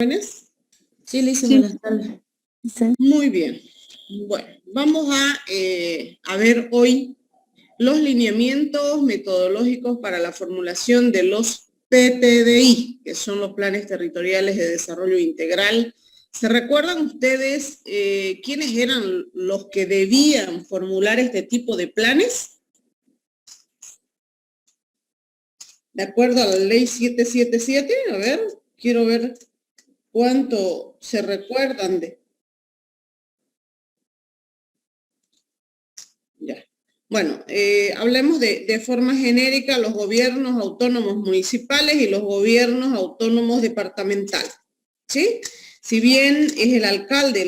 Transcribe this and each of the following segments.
¿Jóvenes? Sí, Lisa, Sí. buenas tardes. Sí. Muy bien. Bueno, vamos a ver hoy los lineamientos metodológicos para la formulación de los PTDI, que son los Planes Territoriales de Desarrollo Integral. ¿Se recuerdan ustedes quiénes eran los que debían formular este tipo de planes? De acuerdo a la ley 777, a ver, quiero ver cuánto se recuerdan de... Ya. Bueno, hablemos de forma genérica los gobiernos autónomos municipales y los gobiernos autónomos departamentales, ¿sí? Si bien es el alcalde,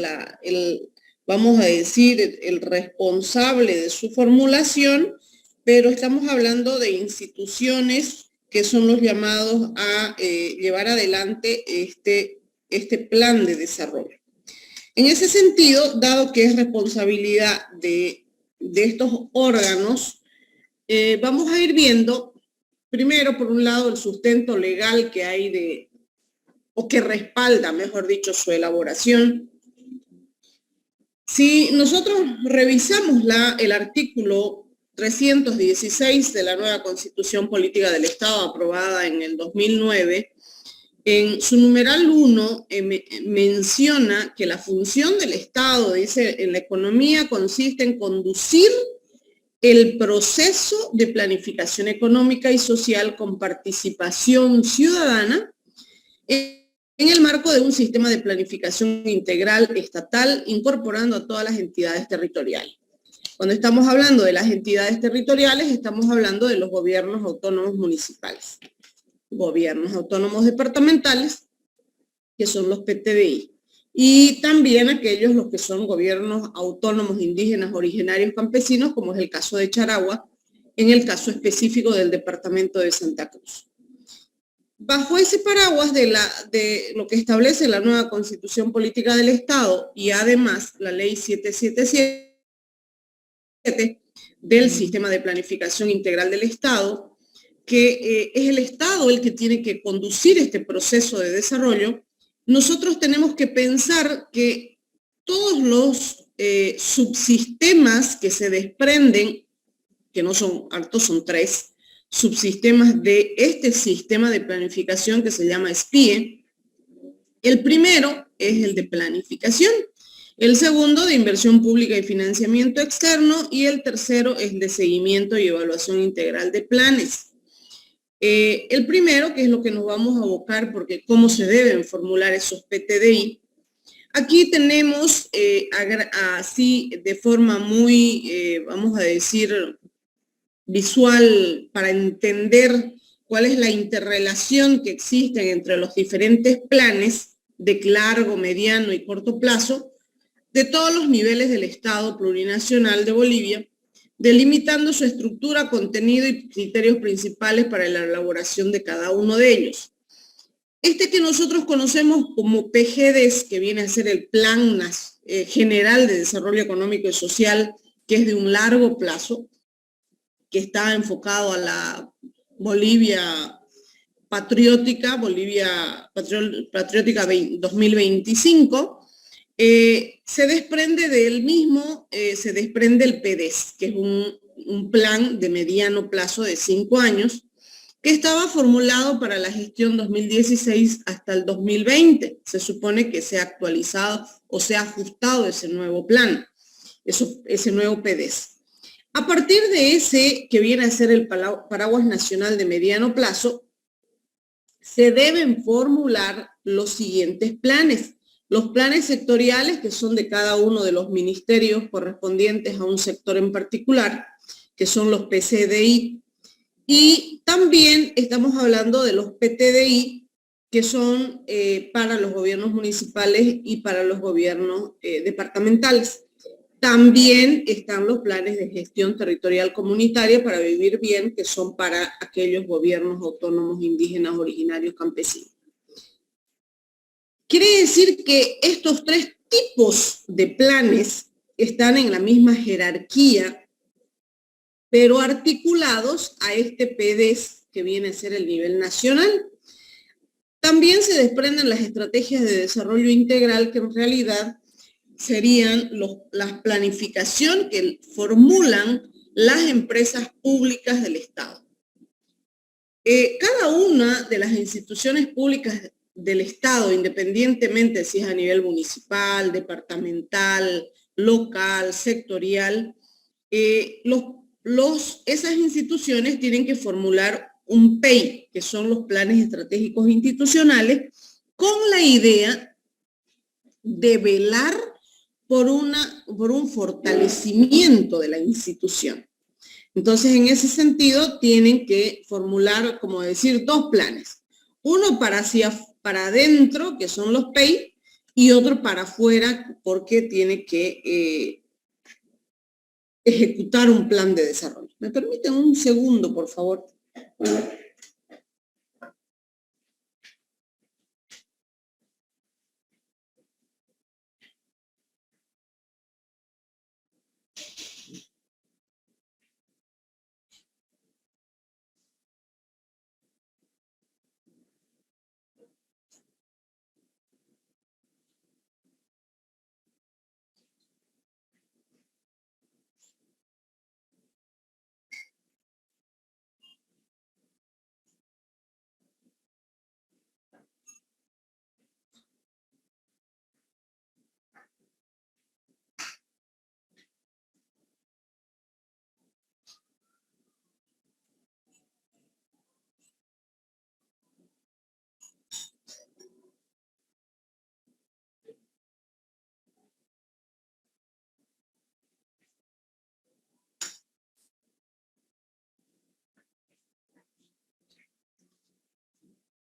vamos a decir, el responsable de su formulación, pero estamos hablando de instituciones que son los llamados a llevar adelante este plan de desarrollo. En ese sentido, dado que es responsabilidad de estos órganos, vamos a ir viendo, primero, por un lado, el sustento legal que hay o que respalda, mejor dicho, su elaboración. Si nosotros revisamos el artículo 316 de la nueva Constitución Política del Estado, aprobada en el 2009, en su numeral 1 menciona que la función del Estado, dice, en la economía consiste en conducir el proceso de planificación económica y social con participación ciudadana en el marco de un sistema de planificación integral estatal incorporando a todas las entidades territoriales. Cuando estamos hablando de las entidades territoriales, estamos hablando de los gobiernos autónomos municipales, gobiernos autónomos departamentales, que son los PTDI, y también aquellos los que son gobiernos autónomos indígenas originarios campesinos, como es el caso de Charagua, en el caso específico del departamento de Santa Cruz. Bajo ese paraguas de lo que establece la nueva Constitución Política del Estado y además la Ley 777 del Sistema de Planificación Integral del Estado, que es el Estado el que tiene que conducir este proceso de desarrollo, nosotros tenemos que pensar que todos los subsistemas que se desprenden, que no son hartos, son 3 subsistemas de este sistema de planificación que se llama SPIE. El primero es el de planificación, el segundo de inversión pública y financiamiento externo y el tercero es de seguimiento y evaluación integral de planes. El primero, que es lo que nos vamos a abocar, porque cómo se deben formular esos PTDI. Aquí tenemos así de forma muy, vamos a decir, visual, para entender cuál es la interrelación que existe entre los diferentes planes de largo, mediano y corto plazo de todos los niveles del Estado plurinacional de Bolivia, delimitando su estructura, contenido y criterios principales para la elaboración de cada uno de ellos. Este que nosotros conocemos como PGDES, que viene a ser el Plan General de Desarrollo Económico y Social, que es de un largo plazo, que está enfocado a la Bolivia patriótica, Bolivia patriótica 2025, se desprende del mismo, se desprende el PDES, que es un plan de mediano plazo de 5 años, que estaba formulado para la gestión 2016 hasta el 2020. Se supone que se ha actualizado o se ha ajustado ese nuevo plan, ese nuevo PDES. A partir de ese, que viene a ser el paraguas nacional de mediano plazo, se deben formular los siguientes planes. Los planes sectoriales, que son de cada uno de los ministerios correspondientes a un sector en particular, que son los PCDI, y también estamos hablando de los PTDI, que son para los gobiernos municipales y para los gobiernos departamentales. También están los planes de gestión territorial comunitaria para vivir bien, que son para aquellos gobiernos autónomos indígenas originarios campesinos. Quiere decir que estos 3 tipos de planes están en la misma jerarquía, pero articulados a este PDES que viene a ser el nivel nacional. También se desprenden las estrategias de desarrollo integral, que en realidad serían la planificación que formulan las empresas públicas del Estado. Cada una de las instituciones públicas del Estado, independientemente si es a nivel municipal, departamental, local, sectorial, esas instituciones tienen que formular un PEI, que son los planes estratégicos institucionales, con la idea de velar por un fortalecimiento de la institución. Entonces, en ese sentido, tienen que formular, como decir, dos planes. Uno para adentro, que son los PEI, y otro para afuera, porque tiene que ejecutar un plan de desarrollo. ¿Me permiten un segundo, por favor?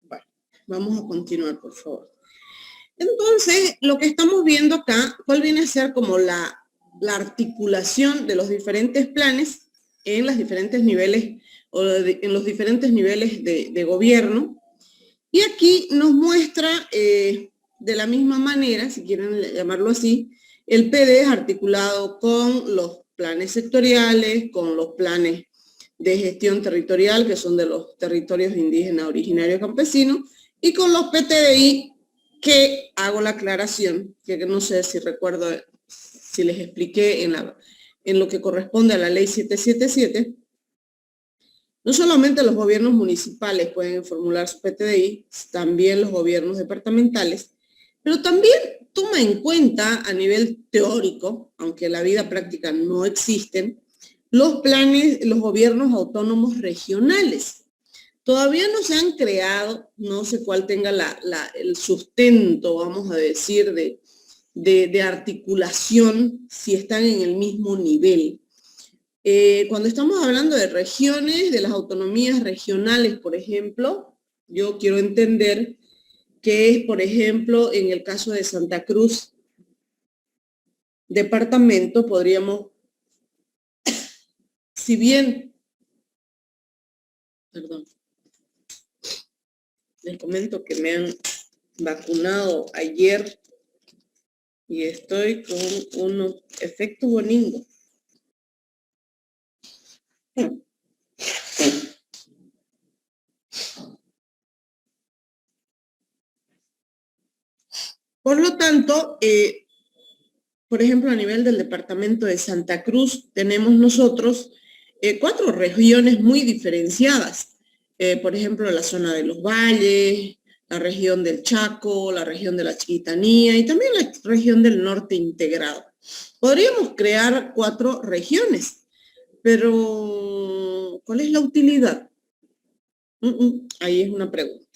Bueno, vamos a continuar, por favor. Entonces, lo que estamos viendo acá, ¿cuál viene a ser como la articulación de los diferentes planes en los diferentes niveles en los diferentes niveles de gobierno? Y aquí nos muestra de la misma manera, si quieren llamarlo así, el PD es articulado con los planes sectoriales, con los planes de gestión territorial, que son de los territorios indígenas originarios campesinos, y con los PTDI, que hago la aclaración, que no sé si recuerdo, si les expliqué en lo que corresponde a la ley 777, no solamente los gobiernos municipales pueden formular su PTDI, también los gobiernos departamentales, pero también toma en cuenta a nivel teórico, aunque en la vida práctica no existen, los planes, los gobiernos autónomos regionales. Todavía no se han creado, no sé cuál tenga el sustento, vamos a decir, de articulación, si están en el mismo nivel. Cuando estamos hablando de regiones, de las autonomías regionales, por ejemplo, yo quiero entender que es, por ejemplo, en el caso de Santa Cruz, departamento, podríamos, si bien, perdón, les comento que me han vacunado ayer y estoy con unos efectos boningos. Por lo tanto, por ejemplo, a nivel del departamento de Santa Cruz, tenemos nosotros 4 regiones muy diferenciadas. Por ejemplo, la zona de los valles, la región del Chaco, la región de la Chiquitanía y también la región del norte integrado. Podríamos crear 4 regiones, pero ¿cuál es la utilidad? Ahí es una pregunta,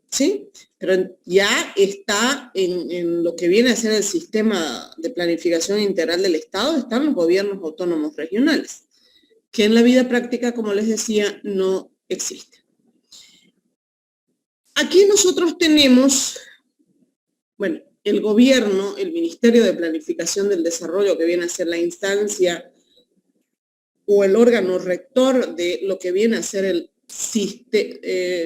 ¿sí? Pero ya está en lo que viene a ser el sistema de planificación integral del Estado, están los gobiernos autónomos regionales, que en la vida práctica, como les decía, no existen. Aquí nosotros tenemos, bueno, el gobierno, el Ministerio de Planificación del Desarrollo, que viene a ser la instancia o el órgano rector de lo que viene a ser el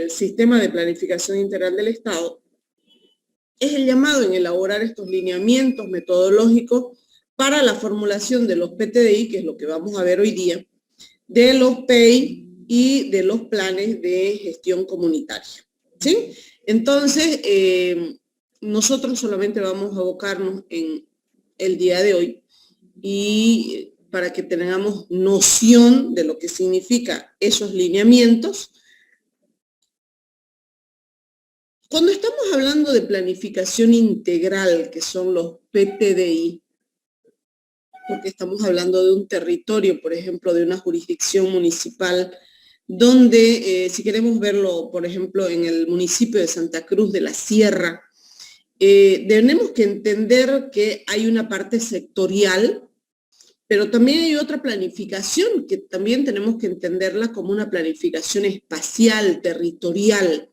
sistema de planificación integral del Estado, es el llamado en elaborar estos lineamientos metodológicos para la formulación de los PTDI, que es lo que vamos a ver hoy día, de los PEI y de los planes de gestión comunitaria, ¿sí? Entonces, nosotros solamente vamos a abocarnos en el día de hoy y para que tengamos noción de lo que significa esos lineamientos. Cuando estamos hablando de planificación integral, que son los PTDI, porque estamos hablando de un territorio, por ejemplo, de una jurisdicción municipal, donde, si queremos verlo, por ejemplo, en el municipio de Santa Cruz de la Sierra, tenemos que entender que hay una parte sectorial, pero también hay otra planificación que también tenemos que entenderla como una planificación espacial, territorial.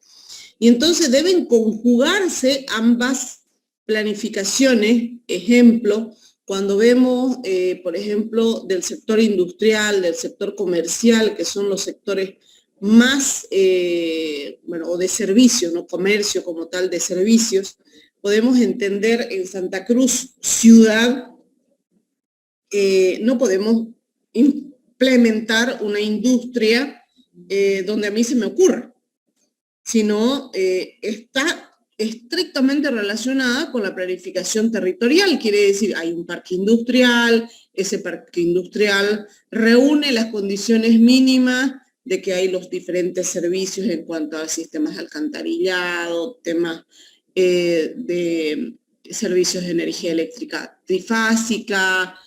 Y entonces deben conjugarse ambas planificaciones. Ejemplo, cuando vemos, por ejemplo, del sector industrial, del sector comercial, que son los sectores más, o de servicios, no comercio como tal, de servicios, podemos entender en Santa Cruz, ciudad, no podemos implementar una industria donde a mí se me ocurra, sino está estrictamente relacionada con la planificación territorial. Quiere decir, hay un parque industrial, ese parque industrial reúne las condiciones mínimas de que hay los diferentes servicios en cuanto a sistemas de alcantarillado, temas de servicios de energía eléctrica trifásica,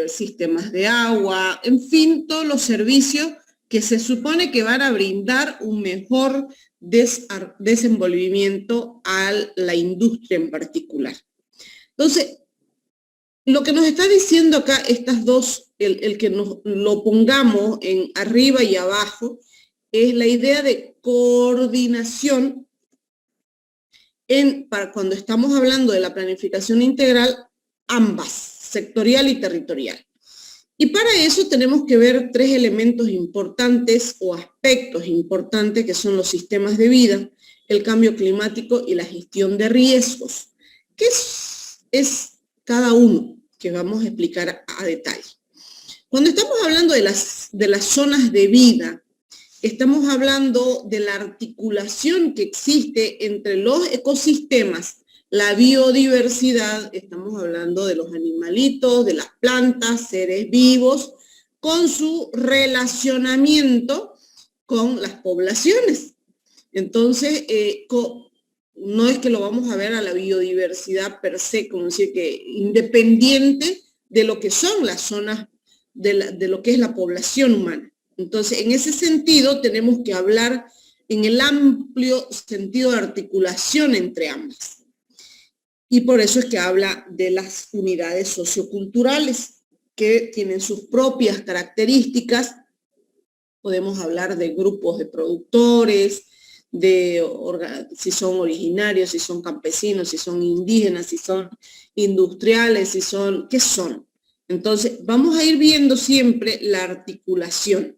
sistemas de agua, en fin, todos los servicios que se supone que van a brindar un mejor desenvolvimiento a la industria en particular. Entonces, lo que nos está diciendo acá estas dos, el que nos lo pongamos en arriba y abajo, es la idea de coordinación para cuando estamos hablando de la planificación integral, ambas, sectorial y territorial. Y para eso tenemos que ver tres elementos importantes o aspectos importantes que son los sistemas de vida, el cambio climático y la gestión de riesgos. ¿Qué es cada uno? Que vamos a explicar a detalle. Cuando estamos hablando de las zonas de vida, estamos hablando de la articulación que existe entre los ecosistemas, la biodiversidad, estamos hablando de los animalitos, de las plantas, seres vivos, con su relacionamiento con las poblaciones. Entonces, no es que lo vamos a ver a la biodiversidad per se, como decir que independiente de lo que son las zonas, de lo que es la población humana. Entonces, en ese sentido, tenemos que hablar en el amplio sentido de articulación entre ambas. Y por eso es que habla de las unidades socioculturales, que tienen sus propias características. Podemos hablar de grupos de productores, si son originarios, si son campesinos, si son indígenas, si son industriales, ¿qué son? Entonces, vamos a ir viendo siempre la articulación.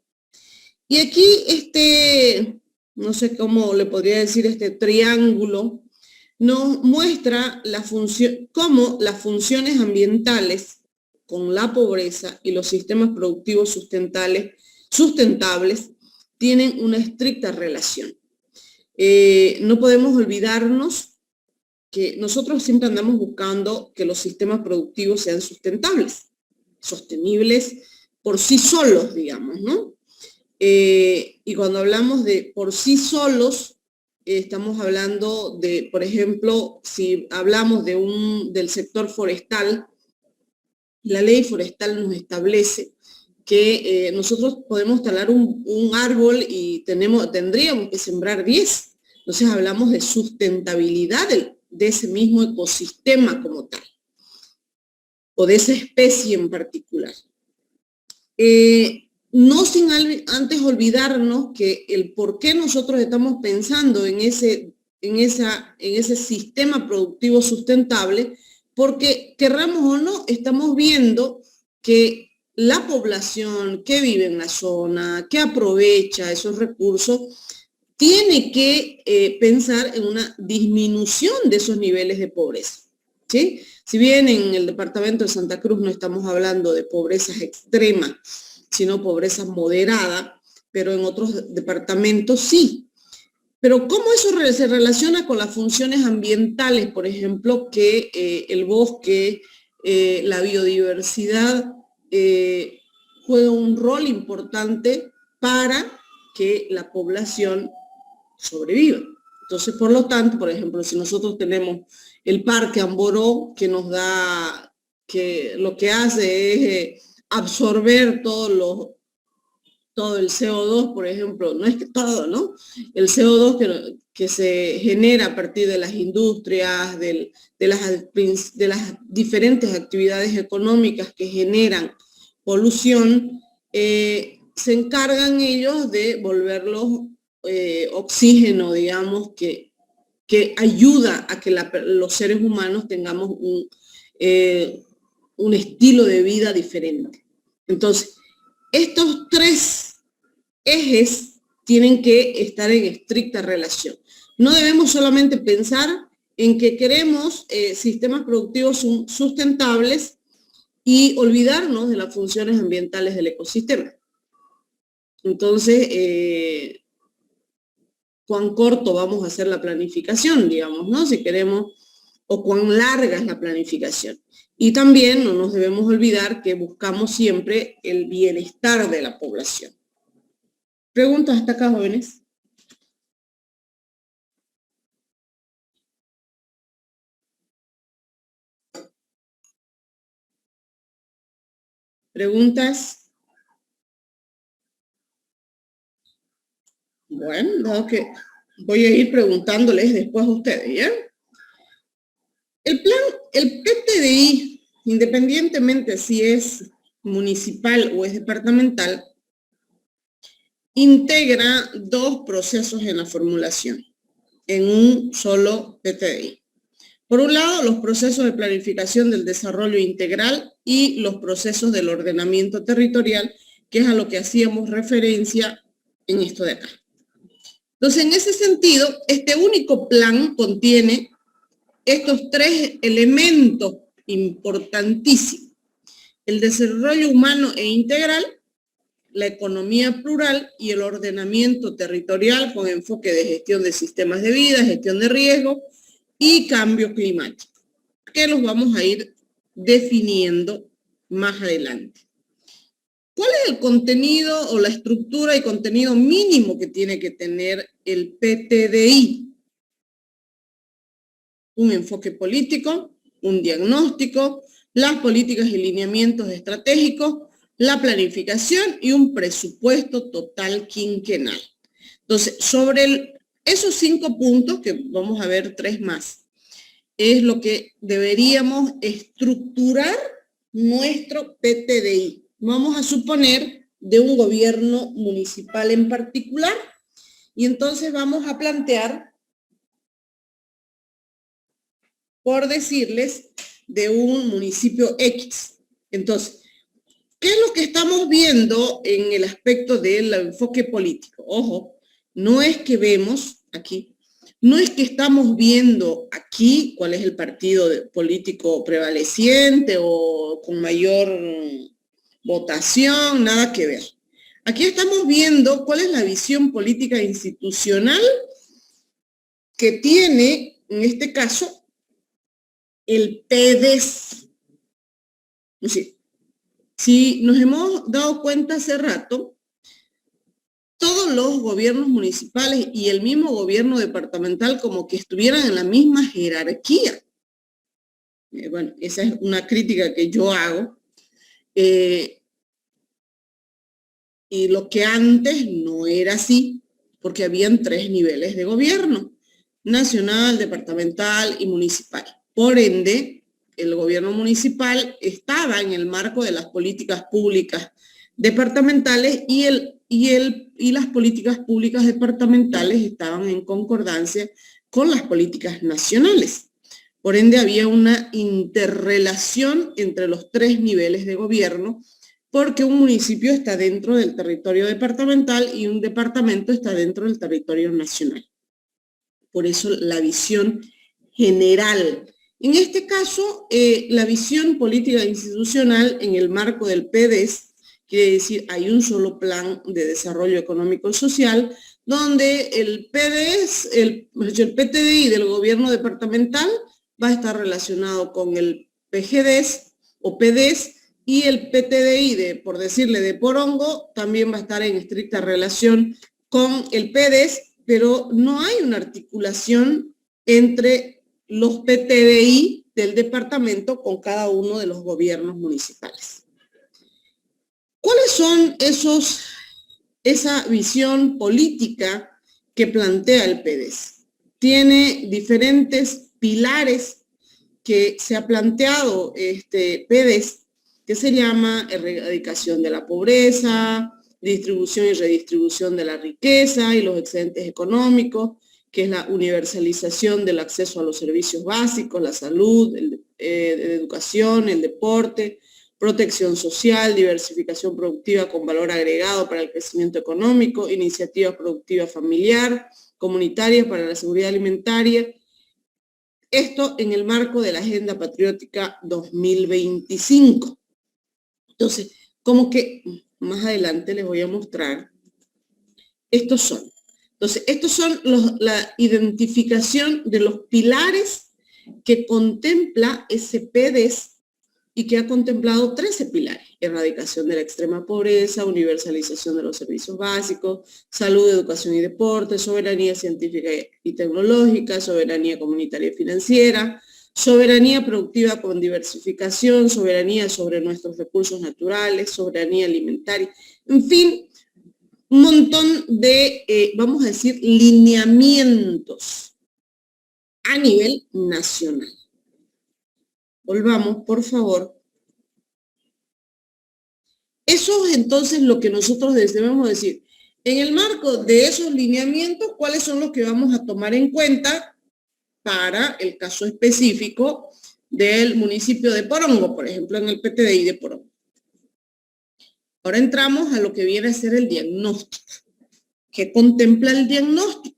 Y aquí no sé cómo le podría decir, este triángulo, nos muestra cómo las funciones ambientales con la pobreza y los sistemas productivos sustentables tienen una estricta relación. No podemos olvidarnos que nosotros siempre andamos buscando que los sistemas productivos sean sostenibles por sí solos, digamos, ¿no? Y cuando hablamos de por sí solos, estamos hablando de, por ejemplo, si hablamos del sector forestal, la ley forestal nos establece que nosotros podemos talar un árbol y tendríamos que sembrar 10. Entonces hablamos de sustentabilidad de ese mismo ecosistema como tal, o de esa especie en particular. No sin antes olvidarnos que el por qué nosotros estamos pensando en ese sistema productivo sustentable, porque querramos o no, estamos viendo que la población que vive en la zona, que aprovecha esos recursos, tiene que pensar en una disminución de esos niveles de pobreza, ¿sí? Si bien en el departamento de Santa Cruz no estamos hablando de pobreza extrema, sino pobreza moderada, pero en otros departamentos sí. Pero ¿cómo eso se relaciona con las funciones ambientales? Por ejemplo, que el bosque, la biodiversidad juega un rol importante para que la población sobreviva. Entonces, por lo tanto, por ejemplo, si nosotros tenemos el Parque Amboró, que nos da, que lo que hace es absorber todo el CO2, por ejemplo, no es que todo, ¿no? El CO2 que se genera a partir de las industrias, de las diferentes actividades económicas que generan polución, se encargan ellos de volverlos oxígeno, digamos, que ayuda a que los seres humanos tengamos un estilo de vida diferente. Entonces, estos tres ejes tienen que estar en estricta relación. No debemos solamente pensar en que queremos sistemas productivos sustentables y olvidarnos de las funciones ambientales del ecosistema. Entonces, cuán corto vamos a hacer la planificación, digamos, ¿no? Si queremos, o cuán larga es la planificación. Y también no nos debemos olvidar que buscamos siempre el bienestar de la población. ¿Preguntas hasta acá, jóvenes? ¿Preguntas? Bueno, dado que voy a ir preguntándoles después a ustedes, ¿ya? El PTDI, independientemente si es municipal o es departamental, integra dos procesos en la formulación, en un solo PTDI. Por un lado, los procesos de planificación del desarrollo integral y los procesos del ordenamiento territorial, que es a lo que hacíamos referencia en esto de acá. Entonces, en ese sentido, este único plan contiene estos tres elementos importantísimos: el desarrollo humano e integral, la economía plural y el ordenamiento territorial con enfoque de gestión de sistemas de vida, gestión de riesgo y cambio climático, que los vamos a ir definiendo más adelante. ¿Cuál es el contenido o la estructura y contenido mínimo que tiene que tener el PTDI? Un enfoque político, un diagnóstico, las políticas y lineamientos estratégicos, la planificación y un presupuesto total quinquenal. Entonces, sobre esos 5 puntos, que vamos a ver 3 más, es lo que deberíamos estructurar nuestro PTDI. Vamos a suponer de un gobierno municipal en particular, y entonces vamos a plantear, por decirles, de un municipio X. Entonces, ¿qué es lo que estamos viendo en el aspecto del enfoque político? Ojo, no es que vemos aquí, no es que estamos viendo aquí cuál es el partido político prevaleciente o con mayor votación, nada que ver. Aquí estamos viendo cuál es la visión política institucional que tiene, en este caso, el PDES. Si nos hemos dado cuenta hace rato, todos los gobiernos municipales y el mismo gobierno departamental como que estuvieran en la misma jerarquía. Bueno, esa es una crítica que yo hago. Y lo que antes no era así, porque habían 3 niveles de gobierno: nacional, departamental y municipal. Por ende, el gobierno municipal estaba en el marco de las políticas públicas departamentales y las políticas públicas departamentales estaban en concordancia con las políticas nacionales. Por ende, había una interrelación entre los 3 niveles de gobierno, porque un municipio está dentro del territorio departamental y un departamento está dentro del territorio nacional. Por eso la visión general. En este caso, la visión política e institucional en el marco del PDES, quiere decir, hay un solo plan de desarrollo económico y social, donde el PDS, el PTDI del gobierno departamental va a estar relacionado con el PGDES o PDES, y el PTDI, por decirle, de Porongo, también va a estar en estricta relación con el PDES, pero no hay una articulación entre los PTDI del departamento con cada uno de los gobiernos municipales. ¿Cuáles son esa visión política que plantea el PDES? Tiene diferentes pilares que se ha planteado PDES, que se llama erradicación de la pobreza, distribución y redistribución de la riqueza y los excedentes económicos, que es la universalización del acceso a los servicios básicos, la salud, la educación, el deporte, protección social, diversificación productiva con valor agregado para el crecimiento económico, iniciativa productiva familiar, comunitaria para la seguridad alimentaria. Esto en el marco de la Agenda Patriótica 2025. Entonces, como que más adelante les voy a mostrar, estos son. Entonces, estos son la identificación de los pilares que contempla ese PDES y que ha contemplado 13 pilares: erradicación de la extrema pobreza, universalización de los servicios básicos, salud, educación y deporte, soberanía científica y tecnológica, soberanía comunitaria y financiera, soberanía productiva con diversificación, soberanía sobre nuestros recursos naturales, soberanía alimentaria, en fin, un montón de, vamos a decir, lineamientos a nivel nacional. Volvamos, por favor. Eso es entonces lo que nosotros debemos decir. En el marco de esos lineamientos, ¿cuáles son los que vamos a tomar en cuenta para el caso específico del municipio de Porongo, por ejemplo, en el PTDI de Porongo? Ahora entramos a lo que viene a ser el diagnóstico. ¿Qué contempla el diagnóstico?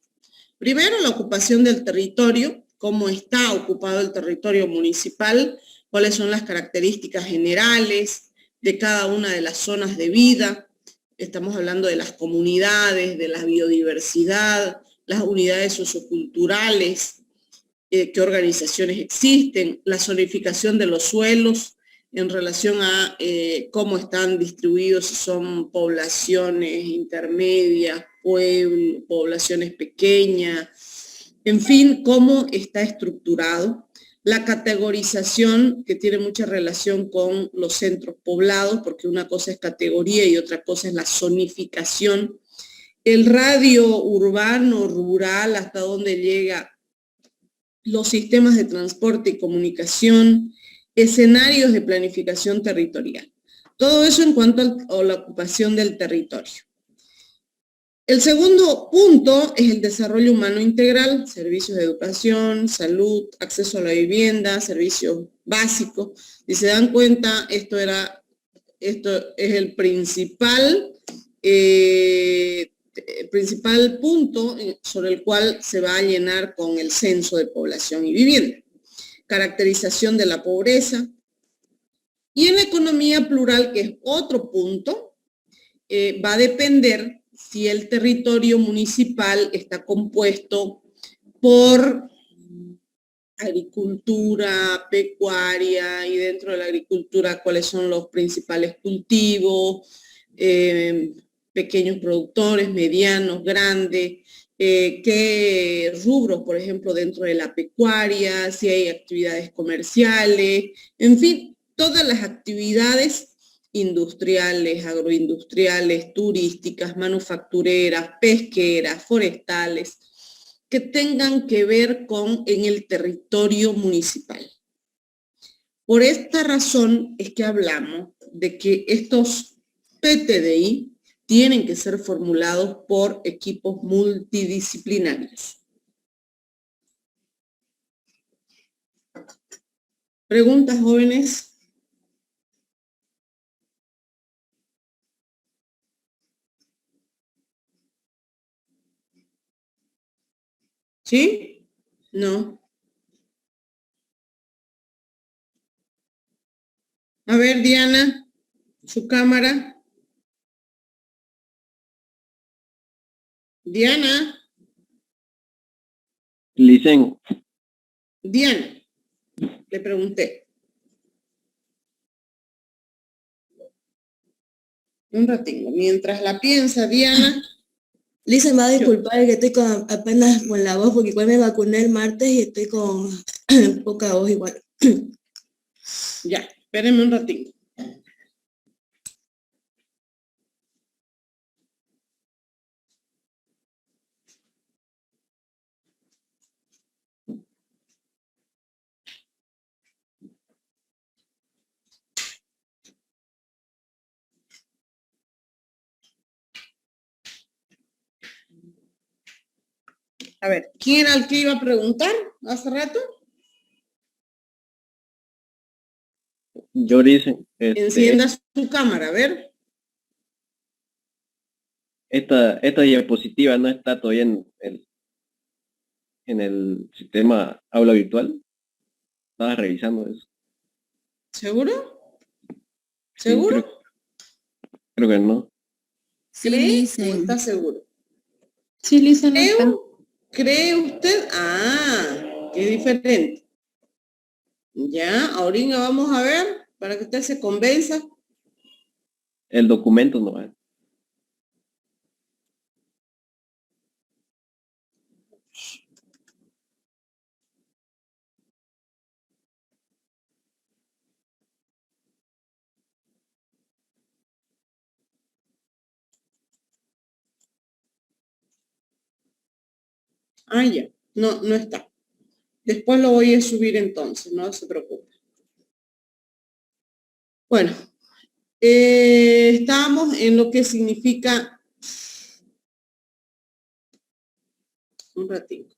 Primero, la ocupación del territorio, cómo está ocupado el territorio municipal, cuáles son las características generales de cada una de las zonas de vida. Estamos hablando de las comunidades, de la biodiversidad, las unidades socioculturales, qué organizaciones existen, la zonificación de los suelos en relación a cómo están distribuidos, si son poblaciones intermedias, pueblos, poblaciones pequeñas, en fin, cómo está estructurado. La categorización, que tiene mucha relación con los centros poblados, porque una cosa es categoría y otra cosa es la zonificación. El radio urbano, rural, hasta dónde llega, los sistemas de transporte y comunicación, escenarios de planificación territorial. Todo eso en cuanto a la ocupación del territorio. El segundo punto es el desarrollo humano integral, servicios de educación, salud, acceso a la vivienda, servicios básicos. Si se dan cuenta, esto es el principal punto sobre el cual se va a llenar con el censo de población y vivienda. Caracterización de la pobreza. Y en la economía plural, que es otro punto, va a depender si el territorio municipal está compuesto por agricultura, pecuaria, y dentro de la agricultura cuáles son los principales cultivos, pequeños productores, medianos, grandes, qué rubros, por ejemplo, dentro de la pecuaria, si hay actividades comerciales, en fin, todas las actividades industriales, agroindustriales, turísticas, manufactureras, pesqueras, forestales, que tengan que ver en el territorio municipal. Por esta razón es que hablamos de que estos PTDI tienen que ser formulados por equipos multidisciplinarios. ¿Preguntas, jóvenes? ¿Sí? No. A ver, Diana, su cámara. Diana. Licen. Diana, le pregunté. Un ratito, mientras la piensa, Diana. Lisa, me va a disculpar que estoy apenas con la voz, porque igual me vacuné el martes y estoy con poca voz igual. Ya, espérenme un ratito. A ver, ¿quién era el que iba a preguntar hace rato? Yo dicen. Encienda su cámara, a ver. Esta diapositiva no está todavía en el sistema aula virtual. Estaba revisando eso. ¿Seguro? Sí, ¿Seguro? creo que no. Sí, ¿Cree Lisa. o está seguro? Sí, Lisa, no está. ¿Cree usted? Ah, qué diferente. Ya, ahorita vamos a ver para que usted se convenza. El documento no va. Ah, ya, no está. Después lo voy a subir entonces, no se preocupe. Bueno, estábamos en lo que significa... Un ratito.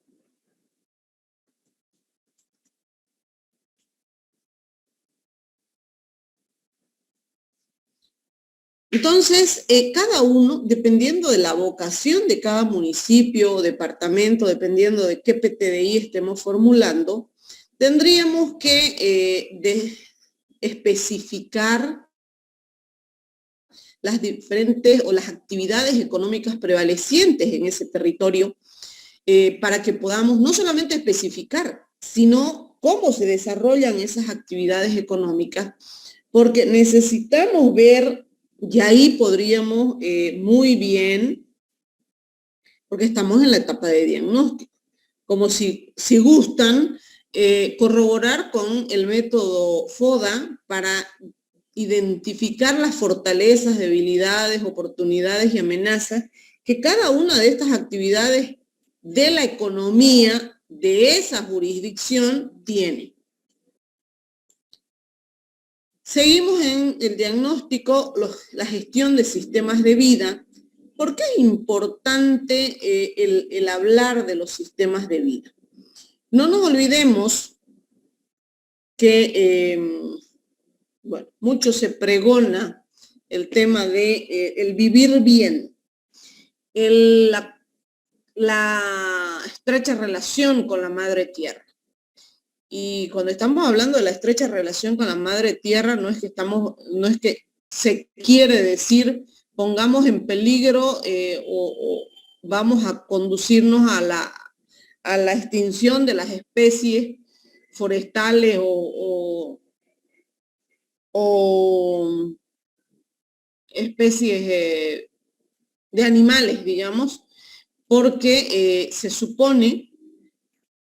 Entonces, cada uno, dependiendo de la vocación de cada municipio o departamento, dependiendo de qué PTDI estemos formulando, tendríamos que especificar las diferentes o las actividades económicas prevalecientes en ese territorio para que podamos no solamente especificar, sino cómo se desarrollan esas actividades económicas, porque necesitamos ver, y ahí podríamos muy bien, porque estamos en la etapa de diagnóstico, como si gustan, corroborar con el método FODA para identificar las fortalezas, debilidades, oportunidades y amenazas que cada una de estas actividades de la economía de esa jurisdicción tiene. Seguimos en el diagnóstico, la gestión de sistemas de vida. ¿Por qué es importante el hablar de los sistemas de vida? No nos olvidemos que, bueno, mucho se pregona el tema de el vivir bien, la estrecha relación con la madre tierra. Y cuando estamos hablando de la estrecha relación con la madre tierra, no es que se quiere decir pongamos en peligro o vamos a conducirnos a la extinción de las especies forestales o especies de animales, digamos, porque se supone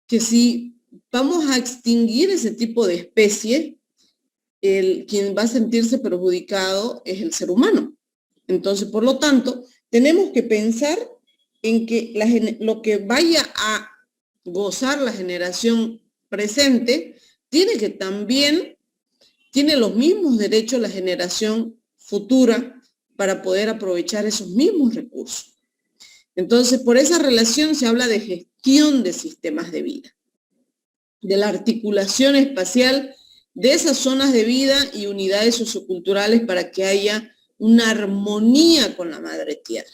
que si vamos a extinguir ese tipo de especie, quien va a sentirse perjudicado es el ser humano. Entonces, por lo tanto, tenemos que pensar en que lo que vaya a gozar la generación presente tiene los mismos derechos la generación futura para poder aprovechar esos mismos recursos. Entonces, por esa relación se habla de gestión de sistemas de vida, de la articulación espacial de esas zonas de vida y unidades socioculturales para que haya una armonía con la madre tierra.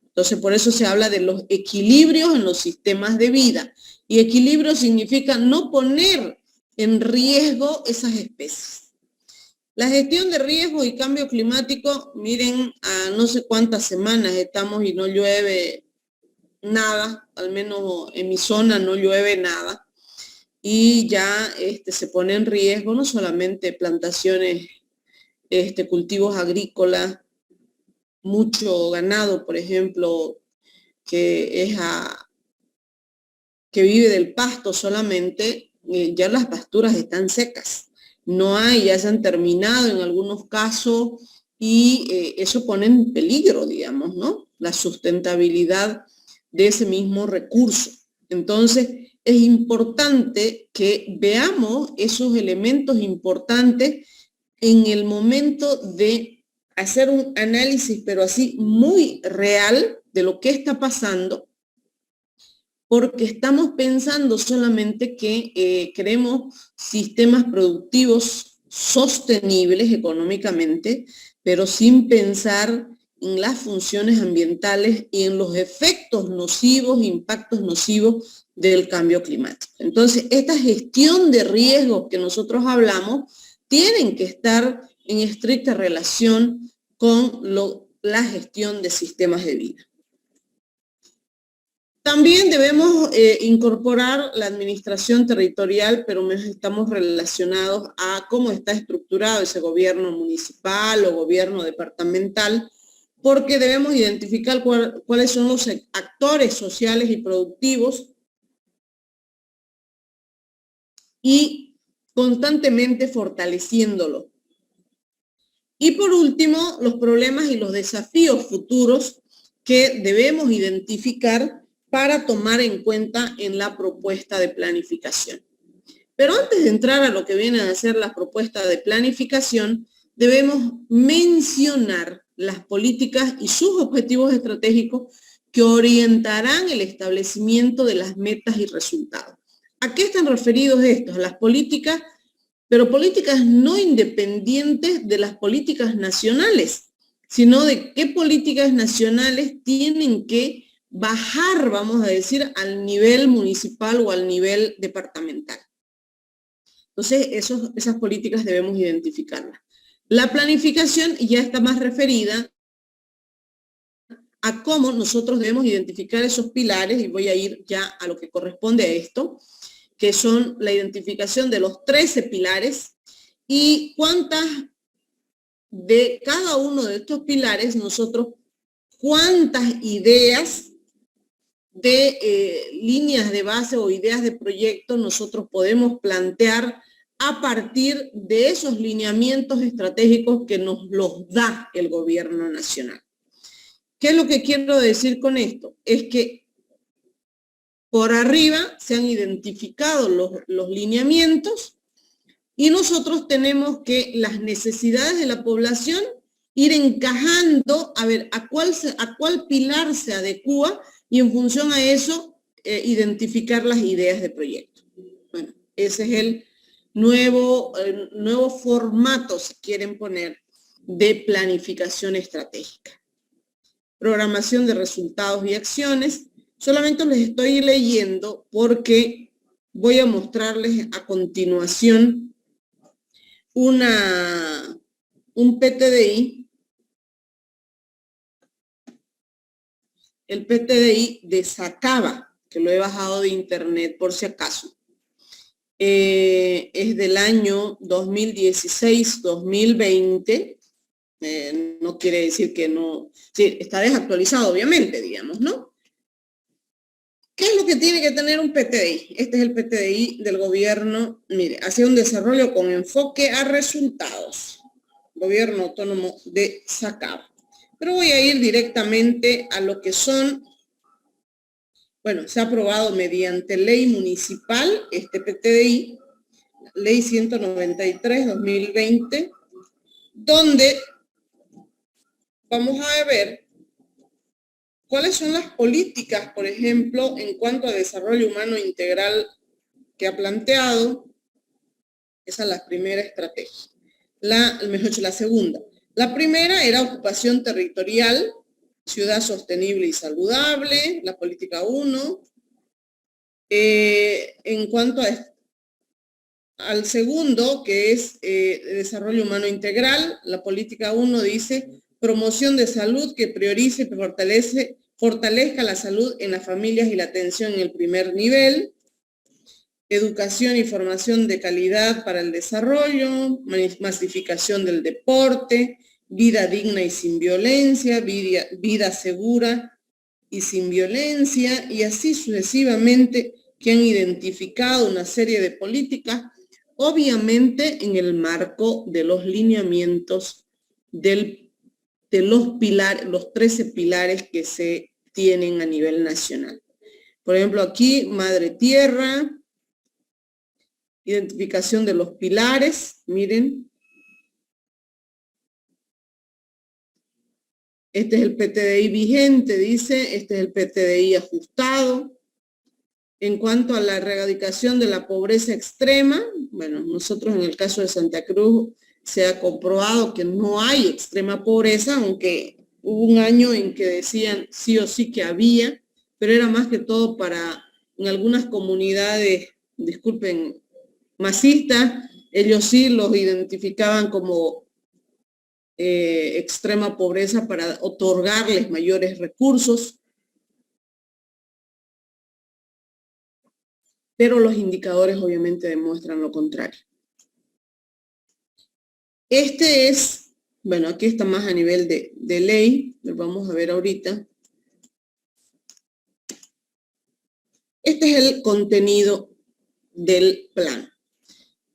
Entonces, por eso se habla de los equilibrios en los sistemas de vida. Y equilibrio significa no poner en riesgo esas especies. La gestión de riesgo y cambio climático, miren, a no sé cuántas semanas estamos y no llueve nada, al menos en mi zona no llueve nada, y ya se pone en riesgo no solamente plantaciones, cultivos agrícolas, mucho ganado, por ejemplo, que vive del pasto solamente, ya las pasturas están secas. No hay, ya se han terminado en algunos casos y eso pone en peligro, digamos, ¿no? La sustentabilidad de ese mismo recurso. Entonces, es importante que veamos esos elementos importantes en el momento de hacer un análisis, pero así muy real, de lo que está pasando, porque estamos pensando solamente que queremos sistemas productivos sostenibles económicamente, pero sin pensar en las funciones ambientales y en los efectos nocivos, impactos nocivos del cambio climático. Entonces, esta gestión de riesgos que nosotros hablamos tienen que estar en estricta relación con la gestión de sistemas de vida. También debemos incorporar la administración territorial, pero estamos relacionados a cómo está estructurado ese gobierno municipal o gobierno departamental, porque debemos identificar cuáles son los actores sociales y productivos y constantemente fortaleciéndolo. Y por último, los problemas y los desafíos futuros que debemos identificar para tomar en cuenta en la propuesta de planificación. Pero antes de entrar a lo que viene a ser la propuesta de planificación, debemos mencionar las políticas y sus objetivos estratégicos que orientarán el establecimiento de las metas y resultados. ¿A qué están referidos estos? A las políticas, pero políticas no independientes de las políticas nacionales, sino de qué políticas nacionales tienen que bajar, vamos a decir, al nivel municipal o al nivel departamental. Entonces, esas políticas debemos identificarlas. La planificación ya está más referida a cómo nosotros debemos identificar esos pilares, y voy a ir ya a lo que corresponde a esto, que son la identificación de los 13 pilares y cuántas de cada uno de estos pilares cuántas ideas de líneas de base o ideas de proyecto nosotros podemos plantear a partir de esos lineamientos estratégicos que nos los da el gobierno nacional. ¿Qué es lo que quiero decir con esto? Es que por arriba se han identificado los lineamientos y nosotros tenemos que las necesidades de la población ir encajando, a ver, a cuál pilar se adecúa y en función a eso identificar las ideas de proyecto. Bueno, ese es el nuevo formato, si quieren poner, de planificación estratégica. Programación de resultados y acciones. Solamente les estoy leyendo porque voy a mostrarles a continuación un PTDI. El PTDI de Sacaba, que lo he bajado de internet por si acaso. Es del año 2016-2020. No quiere decir que no, sí, está desactualizado obviamente, digamos, ¿no? ¿Qué es lo que tiene que tener un PTDI? Este es el PTDI del gobierno, mire, hacia un desarrollo con enfoque a resultados. Gobierno autónomo de Sacaba. Pero voy a ir directamente a lo que son, bueno, se ha aprobado mediante ley municipal este PTDI, ley 193-2020, donde vamos a ver cuáles son las políticas, por ejemplo, en cuanto a desarrollo humano integral que ha planteado. Esa es la primera estrategia. Mejor dicho, la segunda. La primera era ocupación territorial, ciudad sostenible y saludable, la política 1. En cuanto al segundo, que es desarrollo humano integral, la política 1 dice promoción de salud que priorice y fortalezca la salud en las familias y la atención en el primer nivel, educación y formación de calidad para el desarrollo, masificación del deporte, vida digna y sin violencia, vida segura y sin violencia, y así sucesivamente, que han identificado una serie de políticas, obviamente en el marco de los lineamientos de los pilares, los 13 pilares que se tienen a nivel nacional. Por ejemplo, aquí, Madre Tierra, identificación de los pilares, miren. Este es el PTDI vigente, dice, este es el PTDI ajustado. En cuanto a la erradicación de la pobreza extrema, bueno, nosotros en el caso de Santa Cruz se ha comprobado que no hay extrema pobreza, aunque hubo un año en que decían sí o sí que había, pero era más que todo para, en algunas comunidades, disculpen, masistas, ellos sí los identificaban como extrema pobreza para otorgarles mayores recursos, pero los indicadores obviamente demuestran lo contrario. Este es, bueno, aquí está más a nivel de ley, lo vamos a ver ahorita. Este es el contenido del plan.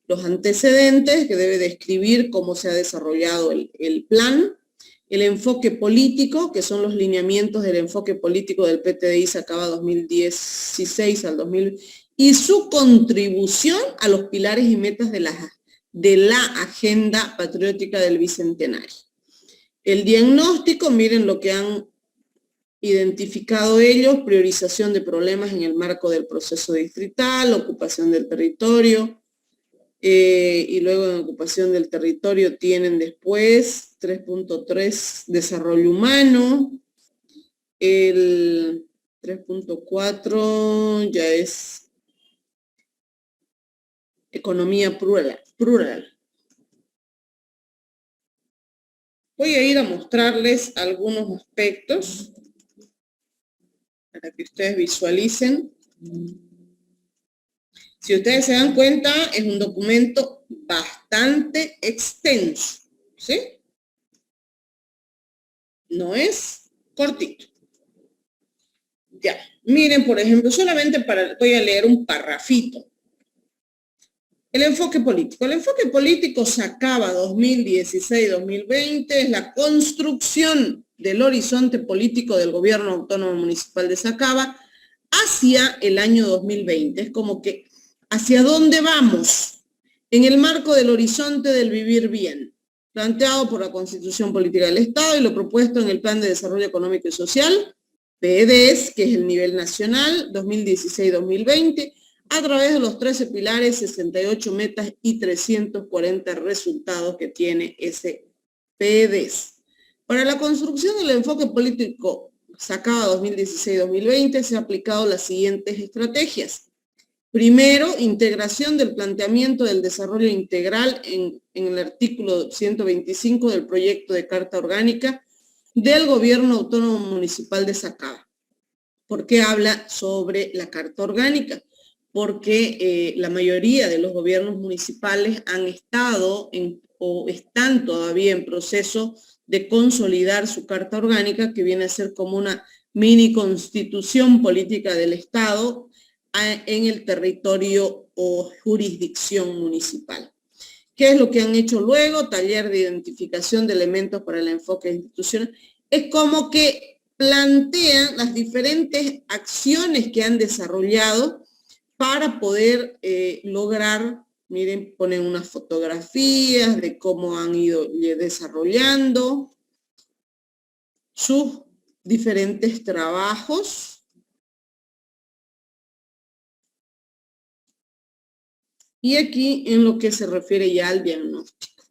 Los antecedentes, que debe describir cómo se ha desarrollado el plan, el enfoque político, que son los lineamientos del enfoque político del PTDI Sacaba 2016 al 2000, y su contribución a los pilares y metas de la agenda patriótica del Bicentenario. El diagnóstico, miren lo que han identificado ellos: priorización de problemas en el marco del proceso distrital, ocupación del territorio, y luego en ocupación del territorio tienen después 3.3, desarrollo humano, el 3.4 ya es economía plural. Voy a ir a mostrarles algunos aspectos para que ustedes visualicen. Si ustedes se dan cuenta, es un documento bastante extenso, ¿sí? No es cortito. Ya, miren, por ejemplo, solamente voy a leer un parrafito. El enfoque político. El enfoque político Sacaba 2016-2020 es la construcción del horizonte político del Gobierno Autónomo Municipal de Sacaba hacia el año 2020. Es como que, ¿hacia dónde vamos? En el marco del horizonte del vivir bien, planteado por la Constitución Política del Estado y lo propuesto en el Plan de Desarrollo Económico y Social, PEDES, que es el nivel nacional, 2016-2020, a través de los 13 pilares, 68 metas y 340 resultados que tiene ese PEDES. Para la construcción del enfoque político Sacaba 2016-2020 se han aplicado las siguientes estrategias. Primero, integración del planteamiento del desarrollo integral en el artículo 125 del proyecto de Carta Orgánica del Gobierno Autónomo Municipal de Sacaba. ¿Por qué habla sobre la Carta Orgánica? Porque la mayoría de los gobiernos municipales han estado o están todavía en proceso de consolidar su Carta Orgánica, que viene a ser como una mini constitución política del Estado en el territorio o jurisdicción municipal. ¿Qué es lo que han hecho luego? Taller de identificación de elementos para el enfoque institucional. Es como que plantean las diferentes acciones que han desarrollado para poder lograr, miren, ponen unas fotografías de cómo han ido desarrollando sus diferentes trabajos. Y aquí en lo que se refiere ya al diagnóstico.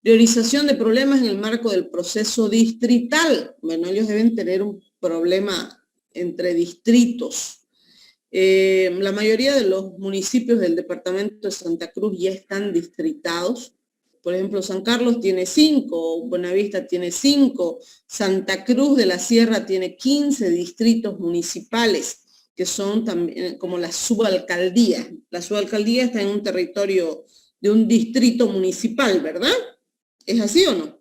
Priorización de problemas en el marco del proceso distrital. Bueno, ellos deben tener un problema entre distritos. La mayoría de los municipios del departamento de Santa Cruz ya están distritados. Por ejemplo, San Carlos tiene 5, Buenavista tiene 5, Santa Cruz de la Sierra tiene 15 distritos municipales, que son también como las subalcaldías. La subalcaldía está en un territorio de un distrito municipal, ¿verdad? ¿Es así o no?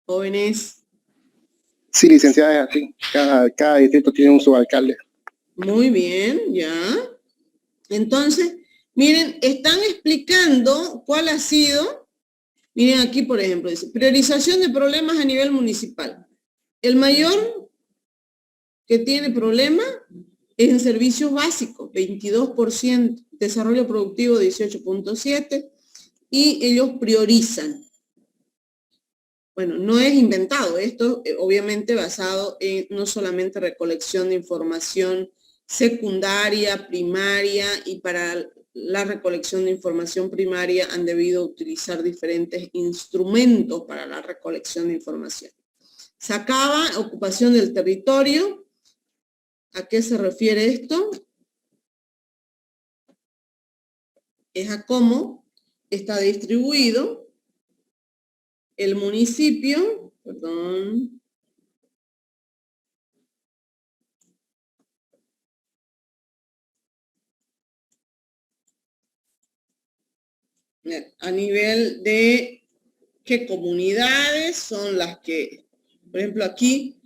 Jóvenes. Sí, licenciada, es así. Cada distrito tiene un subalcalde. Muy bien, ya. Entonces, miren, están explicando cuál ha sido. Miren aquí, por ejemplo, dice, priorización de problemas a nivel municipal. El mayor que tiene problema es en servicios básicos, 22%, desarrollo productivo 18.7%, y ellos priorizan. Bueno, no es inventado, esto obviamente basado en no solamente recolección de información secundaria, primaria, y para la recolección de información primaria han debido utilizar diferentes instrumentos para la recolección de información. Se acaba ocupación del territorio. ¿A qué se refiere esto? Es a cómo está distribuido el municipio, perdón, a nivel de qué comunidades son las que, por ejemplo, aquí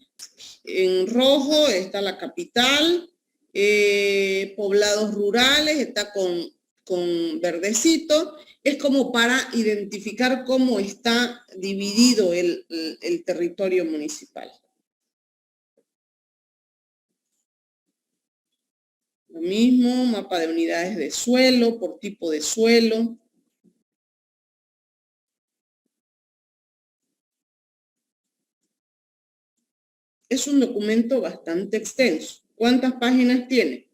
en rojo está la capital, poblados rurales, está con verdecito. Es como para identificar cómo está dividido el territorio municipal. Lo mismo, mapa de unidades de suelo, por tipo de suelo. Es un documento bastante extenso. ¿Cuántas páginas tiene?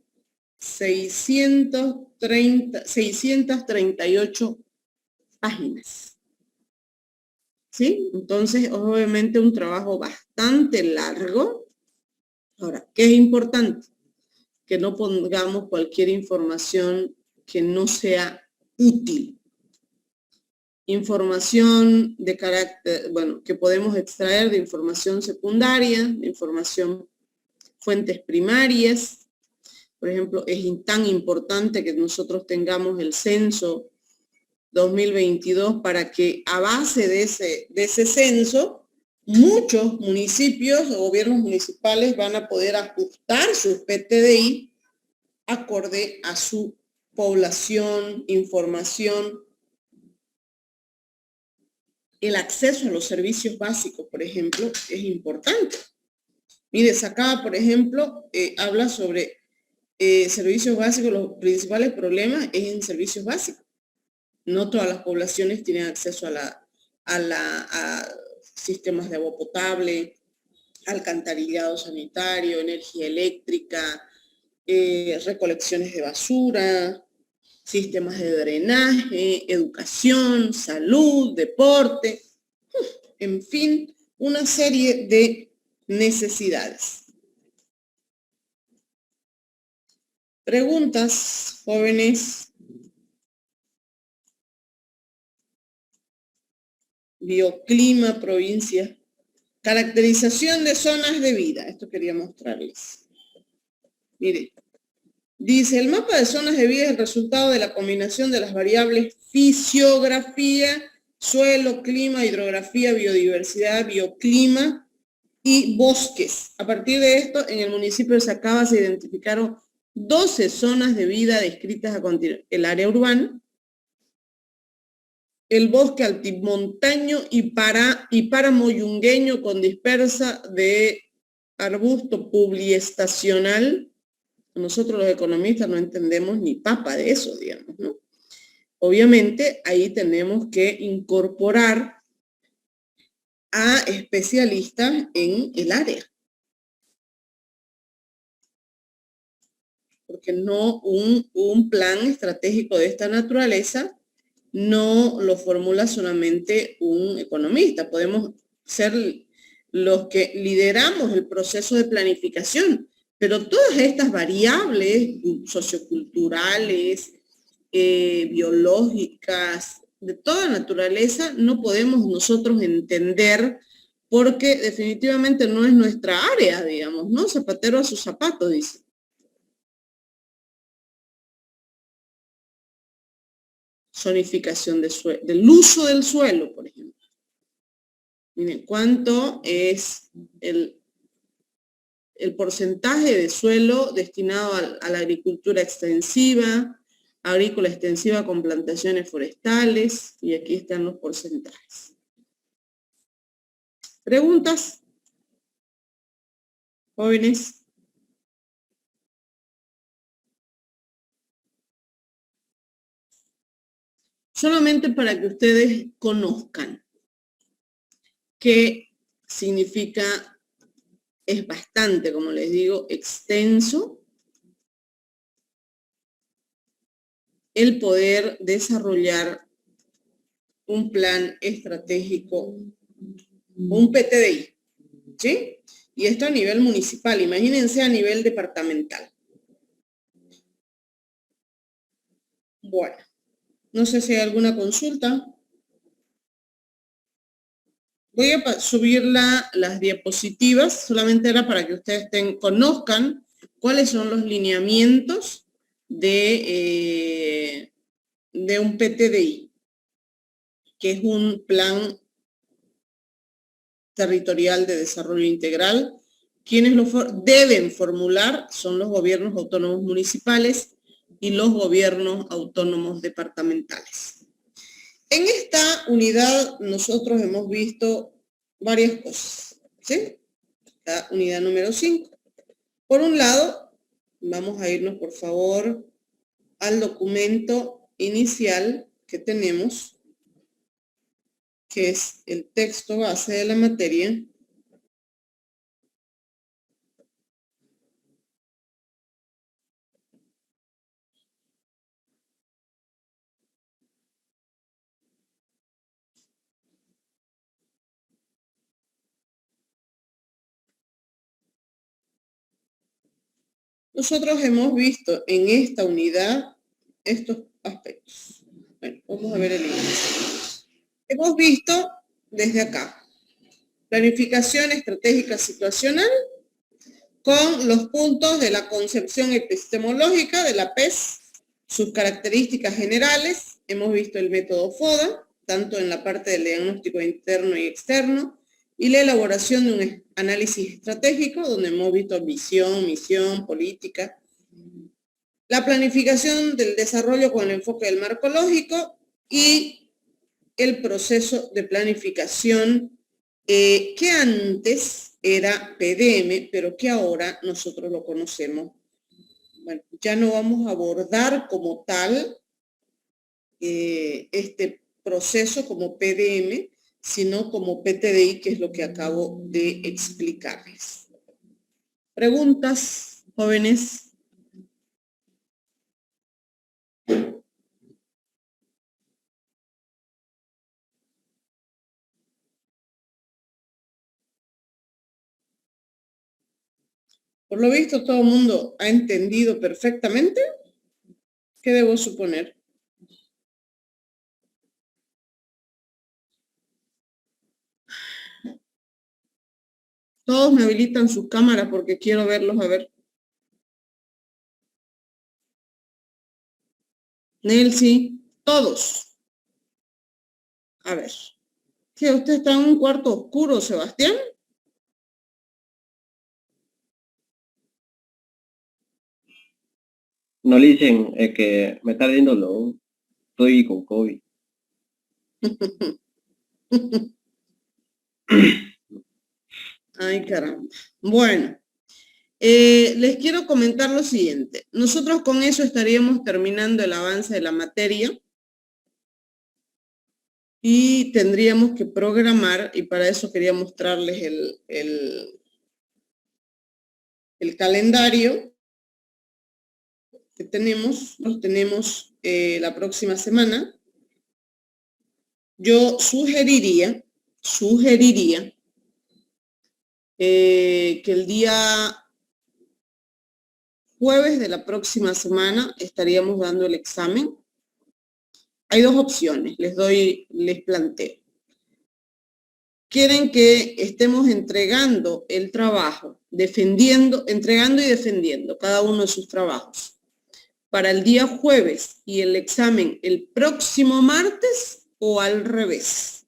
638 páginas. ¿Sí? Entonces, obviamente un trabajo bastante largo. Ahora, ¿qué es importante? Que no pongamos cualquier información que no sea útil. Información de carácter, bueno, que podemos extraer de información secundaria, de información, fuentes primarias. Por ejemplo, es tan importante que nosotros tengamos el censo 2022 para que a base de ese censo, muchos municipios o gobiernos municipales van a poder ajustar sus PTDI acorde a su población, información. El acceso a los servicios básicos, por ejemplo, es importante. Mire, acá, por ejemplo, habla sobre servicios básicos. Los principales problemas es en servicios básicos. No todas las poblaciones tienen acceso a sistemas de agua potable, alcantarillado sanitario, energía eléctrica, recolecciones de basura, sistemas de drenaje, educación, salud, deporte, en fin, una serie de necesidades. Preguntas, jóvenes. Bioclima, provincia. Caracterización de zonas de vida. Esto quería mostrarles. Mire. Dice, el mapa de zonas de vida es el resultado de la combinación de las variables fisiografía, suelo, clima, hidrografía, biodiversidad, bioclima y bosques. A partir de esto, en el municipio de Sacaba se identificaron 12 zonas de vida descritas a continuación. El área urbana, el bosque altimontaño y páramo yungueño con dispersa de arbusto publiestacional. Nosotros los economistas no entendemos ni papa de eso, digamos, ¿no? Obviamente, ahí tenemos que incorporar a especialistas en el área. Porque no un plan estratégico de esta naturaleza no lo formula solamente un economista. Podemos ser los que lideramos el proceso de planificación, Pero todas estas variables socioculturales, biológicas, de toda naturaleza, no podemos nosotros entender porque definitivamente no es nuestra área, digamos, ¿no? Zapatero a sus zapatos, dice. Zonificación del uso del suelo, por ejemplo. Miren, ¿cuánto es el porcentaje de suelo destinado a la agricultura extensiva, agrícola extensiva con plantaciones forestales? Y aquí están los porcentajes. ¿Preguntas? Jóvenes. Solamente para que ustedes conozcan qué significa, es bastante, como les digo, extenso el poder desarrollar un plan estratégico, un PTDI, ¿sí? Y esto a nivel municipal, imagínense a nivel departamental. Bueno, no sé si hay alguna consulta. Voy a subir las diapositivas, solamente era para que ustedes conozcan cuáles son los lineamientos de un PTDI, que es un plan territorial de desarrollo integral. Quienes lo deben formular son los gobiernos autónomos municipales y los gobiernos autónomos departamentales. En esta unidad nosotros hemos visto varias cosas, ¿sí? La unidad número 5. Por un lado, vamos a irnos por favor al documento inicial que tenemos, que es el texto base de la materia. Nosotros hemos visto en esta unidad estos aspectos. Bueno, vamos a ver el índice. Hemos visto desde acá, planificación estratégica situacional con los puntos de la concepción epistemológica de la PES, sus características generales. Hemos visto el método FODA, tanto en la parte del diagnóstico interno y externo, y la elaboración de un análisis estratégico, donde hemos visto visión, misión, política. La planificación del desarrollo con el enfoque del marco lógico y el proceso de planificación que antes era PDM, pero que ahora nosotros lo conocemos. Bueno, ya no vamos a abordar como tal este proceso como PDM, sino como PTDI, que es lo que acabo de explicarles. ¿Preguntas, jóvenes? Por lo visto, todo el mundo ha entendido perfectamente. ¿Qué debo suponer? Todos me habilitan sus cámaras porque quiero verlos, a ver. Nelcy, todos. A ver. ¿Qué, usted está en un cuarto oscuro, Sebastián? No le dicen que me está ardiendo lo, estoy con COVID. Ay, caramba. Bueno, les quiero comentar lo siguiente. Nosotros con eso estaríamos terminando el avance de la materia y tendríamos que programar, y para eso quería mostrarles el calendario que tenemos. Los tenemos la próxima semana. Yo sugeriría que el día jueves de la próxima semana estaríamos dando el examen. Hay dos opciones, les planteo. Quieren que estemos entregando el trabajo, entregando y defendiendo cada uno de sus trabajos para el día jueves y el examen el próximo martes o al revés.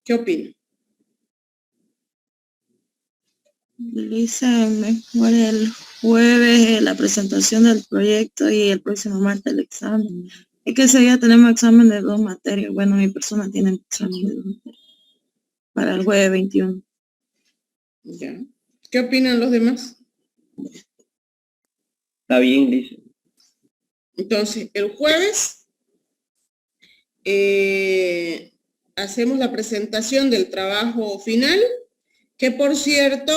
¿Qué opinan? Lisa, mejor el jueves la presentación del proyecto y el próximo martes el examen. Es que ese día tenemos examen de 2 materias. Bueno, mi persona tiene examen de 2 materias. Para el jueves 21. Ya. ¿Qué opinan los demás? Está bien, Lisa. Entonces, el jueves hacemos la presentación del trabajo final, que por cierto,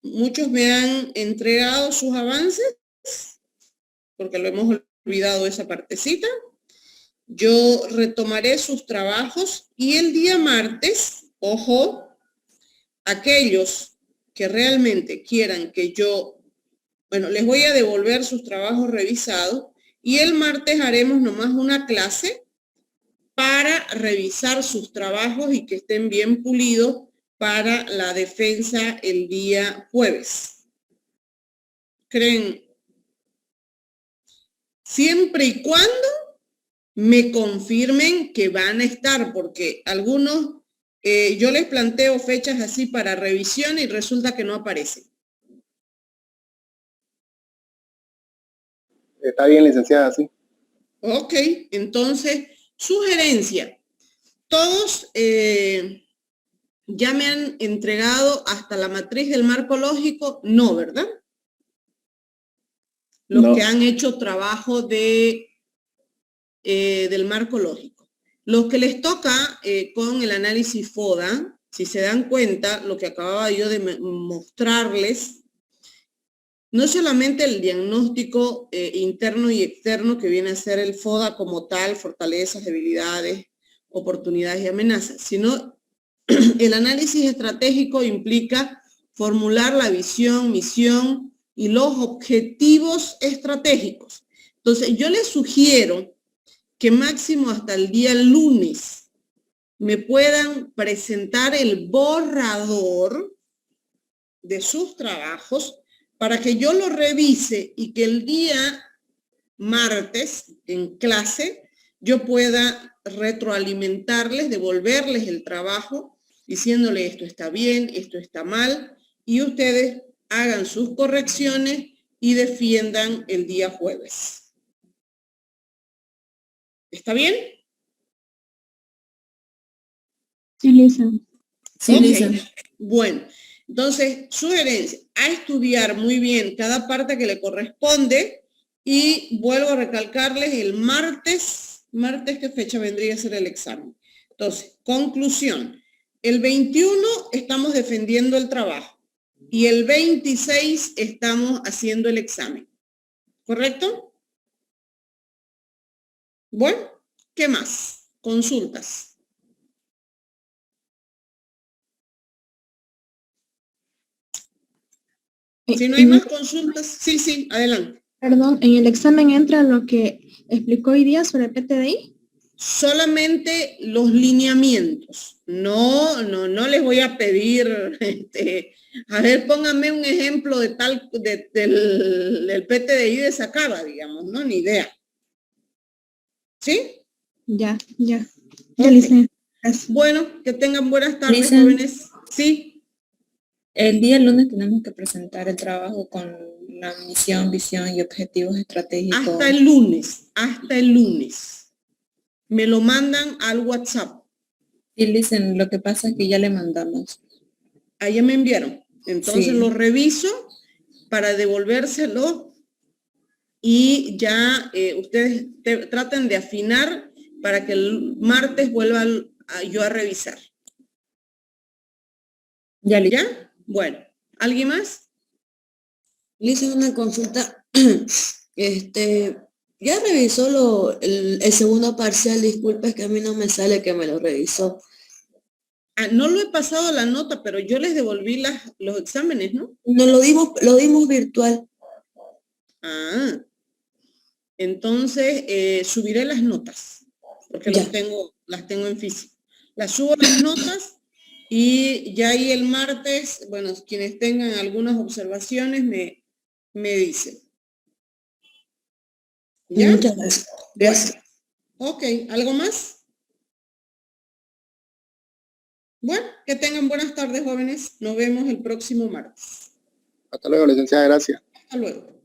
muchos me han entregado sus avances, porque lo hemos olvidado esa partecita. Yo retomaré sus trabajos y el día martes, ojo, aquellos que realmente quieran que yo, bueno, les voy a devolver sus trabajos revisados y el martes haremos nomás una clase para revisar sus trabajos y que estén bien pulidos para la defensa el día jueves. ¿Creen? Siempre y cuando me confirmen que van a estar, porque algunos, yo les planteo fechas así para revisión y resulta que no aparecen. Está bien, licenciada, sí. Ok, entonces, sugerencia. Todos ya me han entregado hasta la matriz del marco lógico, no, ¿verdad? Los No. que han hecho trabajo del marco lógico. Los que les toca con el análisis FODA, si se dan cuenta, lo que acababa yo de mostrarles, no solamente el diagnóstico interno y externo que viene a ser el FODA como tal, fortalezas, debilidades, oportunidades y amenazas, sino el análisis estratégico implica formular la visión, misión y los objetivos estratégicos. Entonces, yo les sugiero que máximo hasta el día lunes me puedan presentar el borrador de sus trabajos para que yo lo revise y que el día martes en clase yo pueda retroalimentarles, devolverles el trabajo, diciéndole esto está bien, esto está mal, y ustedes hagan sus correcciones y defiendan el día jueves. ¿Está bien? Sí, Lisa. Sí, Ok. Lisa. Bueno, entonces, sugerencia, a estudiar muy bien cada parte que le corresponde y vuelvo a recalcarles el martes, ¿qué fecha vendría a ser el examen? Entonces, conclusión, el 21 estamos defendiendo el trabajo y el 26 estamos haciendo el examen, ¿correcto? Bueno, ¿qué más? Consultas. Si no hay más consultas, sí, adelante. Perdón, ¿en el examen entra lo que explicó hoy día sobre PTDI? Solamente los lineamientos. No les voy a pedir, a ver, pónganme un ejemplo de del PTDI de Sacaba, digamos, ¿no? Ni idea. ¿Sí? Ya. Ya, Ok. Lisa. Gracias. Bueno, que tengan buenas tardes, Lisa. jóvenes. Sí. El día lunes tenemos que presentar el trabajo con la misión, visión y objetivos estratégicos. Hasta el lunes. Me lo mandan al WhatsApp. Sí, dicen, lo que pasa es que ya le mandamos. Allá me enviaron. Entonces Sí. lo reviso para devolvérselo y ya ustedes traten de afinar para que el martes vuelva yo a revisar. Ya, Lisa. ¿Ya? Bueno, ¿alguien más? Le hice una consulta. Ya revisó el segundo parcial, disculpa, es que a mí no me sale que me lo revisó. No lo he pasado la nota, pero yo les devolví los exámenes, ¿no? No lo dimos virtual. Ah, entonces subiré las notas, porque Ya. las tengo en físico. Las subo las notas y ya ahí el martes, bueno, quienes tengan algunas observaciones me dicen. ¿Ya? Muchas gracias. Gracias. Ok, ¿algo más? Bueno, que tengan buenas tardes, jóvenes. Nos vemos el próximo martes. Hasta luego, licenciada, gracias. Hasta luego.